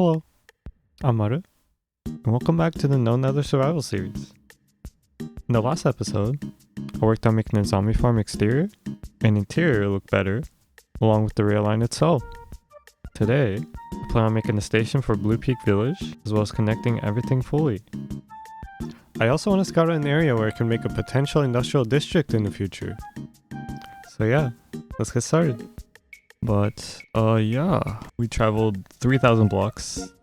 Hello, I'm Maru, and welcome back to the No Nether Survival Series. In the last episode, I worked on making the zombie farm exterior and interior look better, along with the rail line itself. Today, I plan on making a station for Bluepeak Village, as well as connecting everything fully. I also want to scout out an area where I can make a potential industrial district in the future. So yeah, let's get started. But yeah, we traveled 3,000 blocks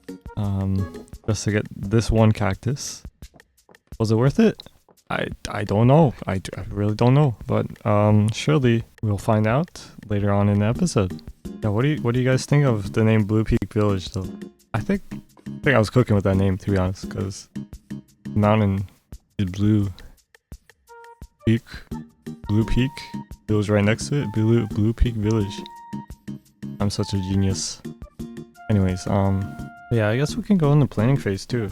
just to get this one cactus. Was it worth it? I don't know. I really don't know. But surely we'll find out later on in the episode. Yeah, what do you guys think of the name Bluepeak Village though? I think I was cooking with that name, to be honest, because the mountain is blue. Bluepeak Village right next to it. Bluepeak Village. I'm such a genius. Anyways, yeah, I guess we can go in the planning phase too.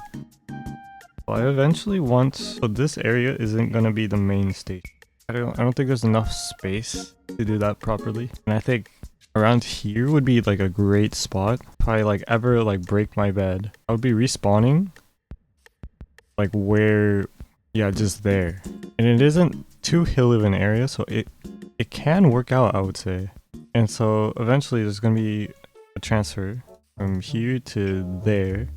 Well, I eventually want, so this area isn't gonna be the main station. I don't think there's enough space to do that properly. And I think around here would be like a great spot. If I like ever like break my bed, I would be respawning like where, yeah, just there. And it isn't too hilly of an area, so it can work out, I would say. And so eventually there's gonna be a transfer from here to there.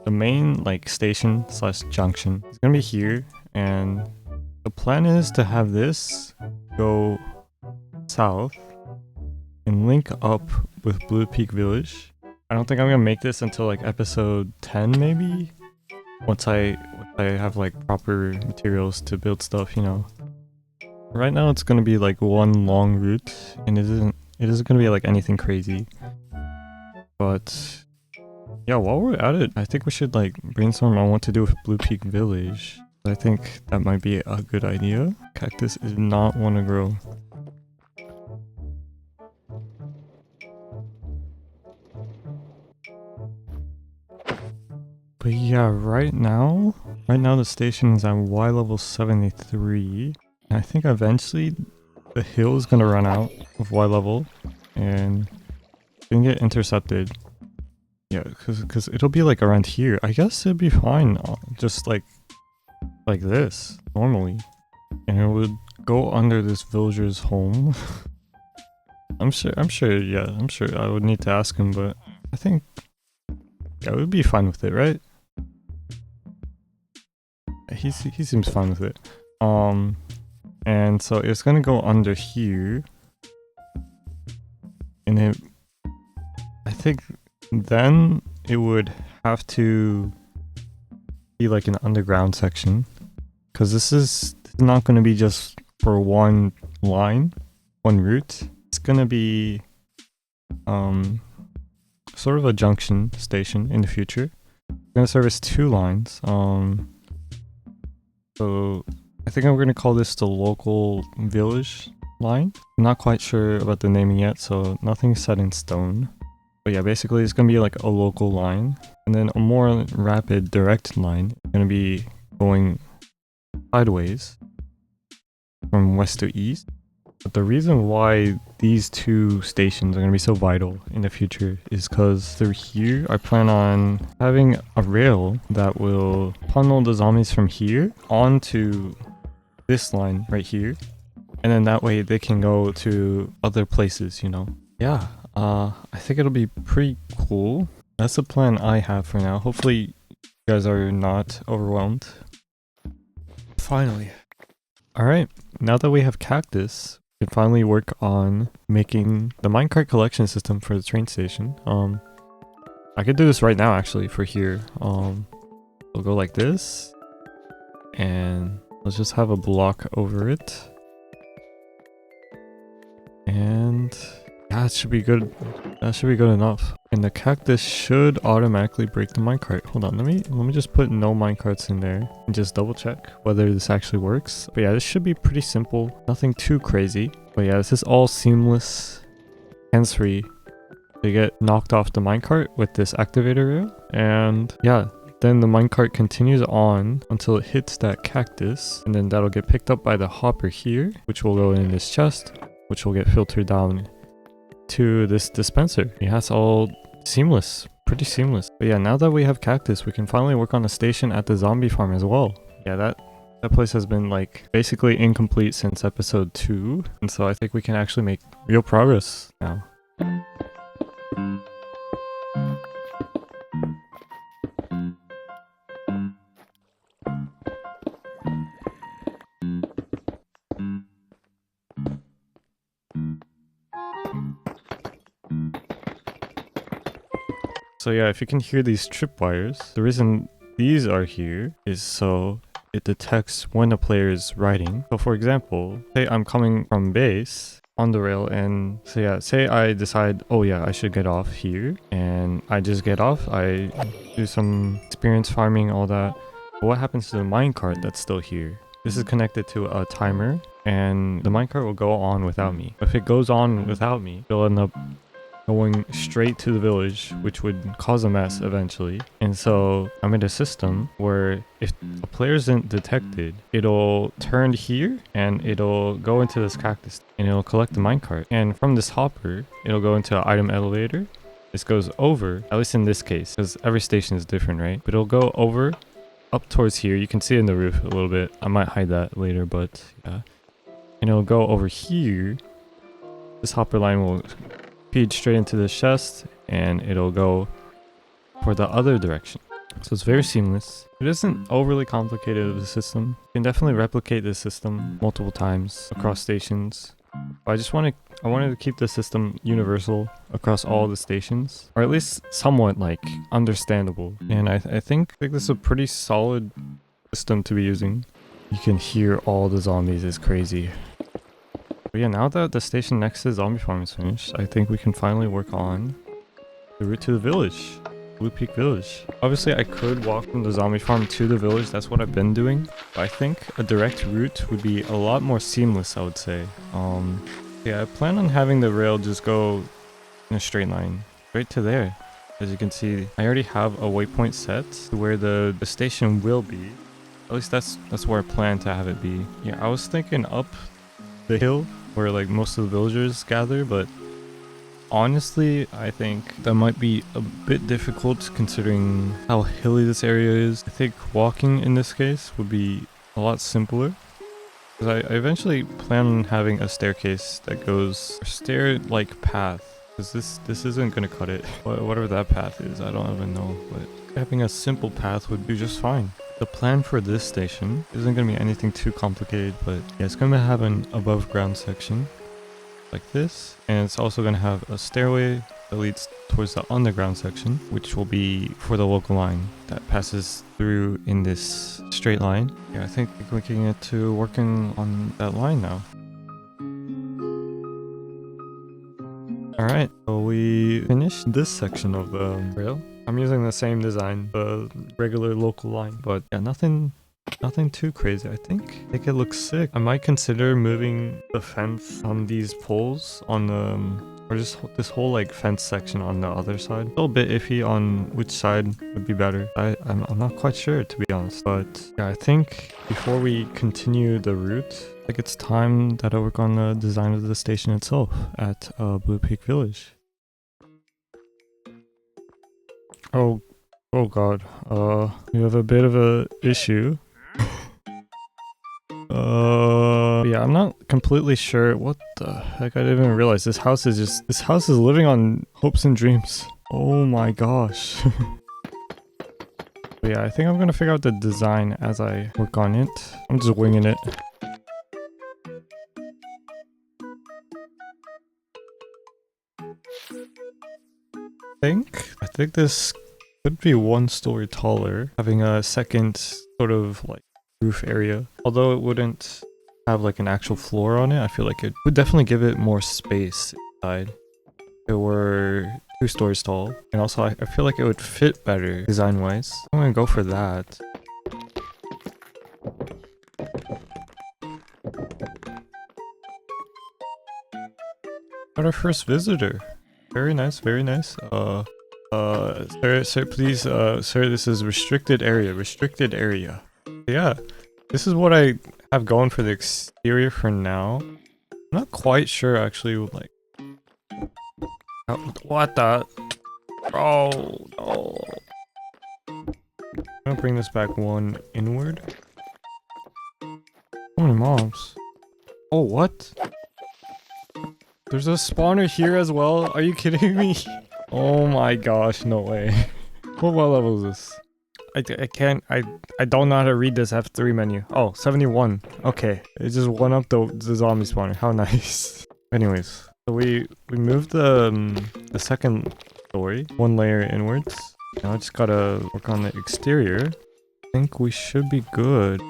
The main like station slash junction is gonna be here, and the plan is to have this go south and link up with Bluepeak Village. I don't think I'm gonna make this until like episode 10 maybe, once I have like proper materials to build stuff, you know. Right now it's gonna be like one long route, and it isn't gonna be like anything crazy. But yeah, while we're at it, I think we should like brainstorm on what to do with Bluepeak Village. I think that might be a good idea. Cactus does not want to grow. But yeah, right now the station is at Y level 73. And I think eventually the hill is gonna run out of Y level and it's gonna get intercepted. Yeah, because it'll be like around here. I guess it'd be fine, just like this normally, and it would go under this villager's home. I'm sure. Yeah, I'm sure. I would need to ask him, but I think yeah, we'd be fine with it, right? He seems fine with it. And so it's gonna go under here, and I think then it would have to be like an underground section, because this is not going to be just for one line, one route. It's going to be sort of a junction station in the future. It's going to service two lines. So I think I'm going to call this the local village line. I'm not quite sure about the naming yet, so nothing's set in stone. But yeah, basically it's gonna be like a local line, and then a more rapid direct line is gonna be going sideways from west to east. But the reason why these two stations are gonna be so vital in the future is because through here I plan on having a rail that will funnel the zombies from here onto this line right here, and then that way they can go to other places, you know. Yeah. I think it'll be pretty cool. That's the plan I have for now. Hopefully you guys are not overwhelmed. Finally. Alright, now that we have cactus, we can finally work on making the minecart collection system for the train station. I could do this right now actually for here. We'll go like this, and let's just have a block over it. And that should be good. That should be good enough. And the cactus should automatically break the minecart. Hold on, let me just put no minecarts in there and just double check whether this actually works. But yeah, this should be pretty simple. Nothing too crazy. But yeah, this is all seamless, hands-free. They get knocked off the minecart with this activator rail. And yeah, then the minecart continues on until it hits that cactus. And then that'll get picked up by the hopper here, which will go in this chest, which will get filtered down to this dispenser. Yeah, it's all seamless. pretty seamless. But yeah, now that we have cactus, we can finally work on a station at the zombie farm as well. Yeah, that place has been like basically incomplete since episode 2, and so I think we can actually make real progress now. So yeah, if you can hear these tripwires, the reason these are here is so it detects when a player is riding. So for example, say I'm coming from base on the rail, and so yeah, say I decide, oh yeah, I should get off here, and I just get off, I do some experience farming, all that. But what happens to the minecart that's still here? This is connected to a timer, and the minecart will go on without me. If it goes on without me, it'll end up going straight to the village, which would cause a mess eventually. And so I made a system where if a player isn't detected, it'll turn here and it'll go into this cactus and it'll collect the minecart. And from this hopper, it'll go into an item elevator. This goes over, at least in this case, because every station is different, right? But it'll go over up towards here. You can see it in the roof a little bit. I might hide that later, but yeah. And it'll go over here. This hopper line will feed straight into the chest, and it'll go for the other direction. So it's very seamless. It isn't overly complicated of a system. You can definitely replicate this system multiple times across stations. But I wanted to keep the system universal across all the stations, or at least somewhat like understandable. And I think this is a pretty solid system to be using. You can hear all the zombies, it's crazy. But yeah, now that the station next to the zombie farm is finished, I think we can finally work on the route to the village. Bluepeak Village. Obviously, I could walk from the zombie farm to the village. That's what I've been doing. But I think a direct route would be a lot more seamless, I would say. Yeah, I plan on having the rail just go in a straight line right to there. As you can see, I already have a waypoint set to where the station will be. At least that's where I plan to have it be. Yeah, I was thinking up the hill where like most of the villagers gather, but honestly I think that might be a bit difficult considering how hilly this area is. I think walking in this case would be a lot simpler, because I eventually plan on having a staircase that goes a stair like path, because this isn't gonna cut it. Whatever that path is, I don't even know, but having a simple path would be just fine. The plan for this station isn't going to be anything too complicated, but yeah, it's going to have an above ground section like this, and it's also going to have a stairway that leads towards the underground section, which will be for the local line that passes through in this straight line. Yeah, I think we can get to working on that line now. Alright, so we finished this section of the rail. I'm using the same design, the regular local line, but yeah, nothing too crazy. I think it looks sick. I might consider moving the fence on these poles on the, or just this whole like fence section on the other side. A little bit iffy on which side would be better. I'm not quite sure, to be honest, but yeah, I think before we continue the route, I think it's time that I work on the design of the station itself at Bluepeak Village. Oh god, we have a bit of a issue. Yeah, I'm not completely sure. What the heck? I didn't even realize this house is living on hopes and dreams. Oh my gosh. But yeah, I think I'm gonna figure out the design as I work on it. I'm just winging it. I think this could be one story taller, having a second sort of like roof area. Although it wouldn't have like an actual floor on it, I feel like it would definitely give it more space inside. If it were 2 stories tall, and also I feel like it would fit better design wise. I'm gonna go for that. Got our first visitor. Very nice, very nice. Sir, please, sir, this is restricted area. Yeah, this is what I have going for the exterior for now. I'm not quite sure, actually, like, what the? Bro, Oh. I'm gonna bring this back one inward. How many mobs? Oh, what? There's a spawner here as well? Are you kidding me? Oh my gosh, no way. What level is this? I don't know how to read this F3 menu. Oh, 71. Okay. It just went up the zombie spawner. How nice. Anyways, so we moved the second story, one layer inwards. Now I just gotta work on the exterior. I think we should be good.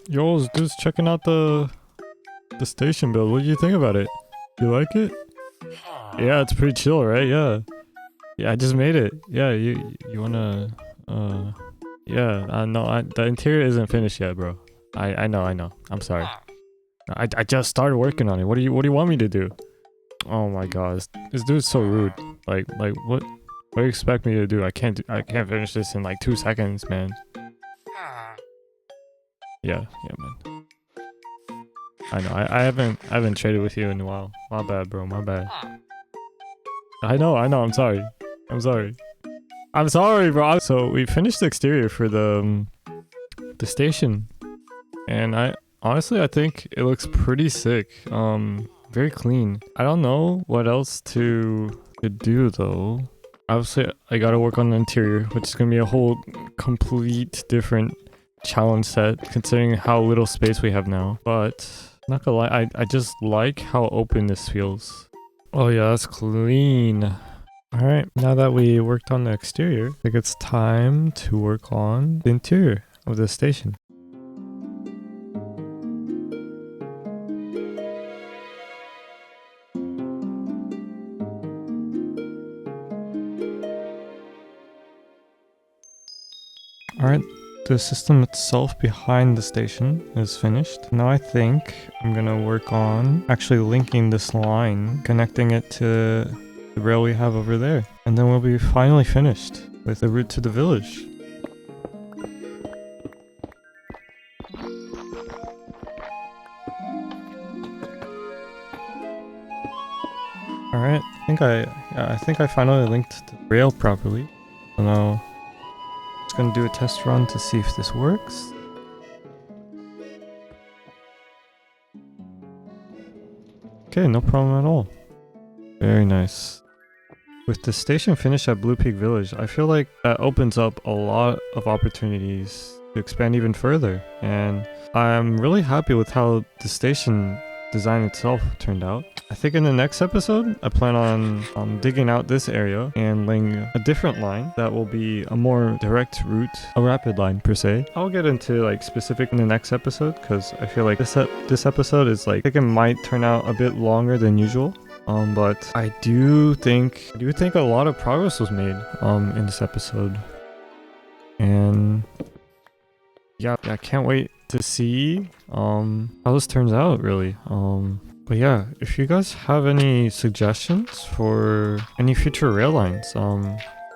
Yo, this dude's checking out the station build. What do you think about it? You like it? Yeah, it's pretty chill, right? Yeah. Yeah, I just made it. Yeah, you wanna yeah, no, the interior isn't finished yet, bro. I know. I'm sorry. I just started working on it. What do you want me to do? Oh my god, this dude's so rude. Like what do you expect me to do? I can't finish this in like 2 seconds, man. Yeah, man. I know. I haven't traded with you in a while. My bad, bro. My bad. I know. I'm sorry. I'm sorry, bro. So we finished the exterior for the station, and I think it looks pretty sick. Very clean. I don't know what else to do though. Obviously, I gotta work on the interior, which is gonna be a whole complete different challenge set considering how little space we have now. But not gonna lie, I just like how open this feels. Oh yeah, that's clean. Alright, now that we worked on the exterior, I think it's time to work on the interior of the station. Alright, the system itself behind the station is finished. Now I think I'm gonna work on actually linking this line, connecting it to the rail we have over there. And then we'll be finally finished with the route to the village. Alright, I think I finally linked the rail properly. So now just gonna do a test run to see if this works. Okay, no problem at all. Very nice. With the station finished at Bluepeak Village, I feel like that opens up a lot of opportunities to expand even further. And I'm really happy with how the station design itself turned out. I think in the next episode, I plan on digging out this area and laying a different line that will be a more direct route, a rapid line per se. I'll get into like specific in the next episode because I feel like this episode is like, I think it might turn out a bit longer than usual. But I do think a lot of progress was made in this episode. And yeah, I can't wait to see how this turns out really. But yeah, if you guys have any suggestions for any future rail lines,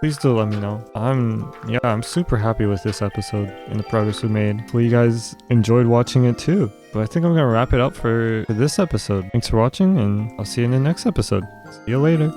please do let me know. I'm super happy with this episode and the progress we made. Hopefully you guys enjoyed watching it too. But I think I'm gonna wrap it up for this episode. Thanks for watching, and I'll see you in the next episode. See you later.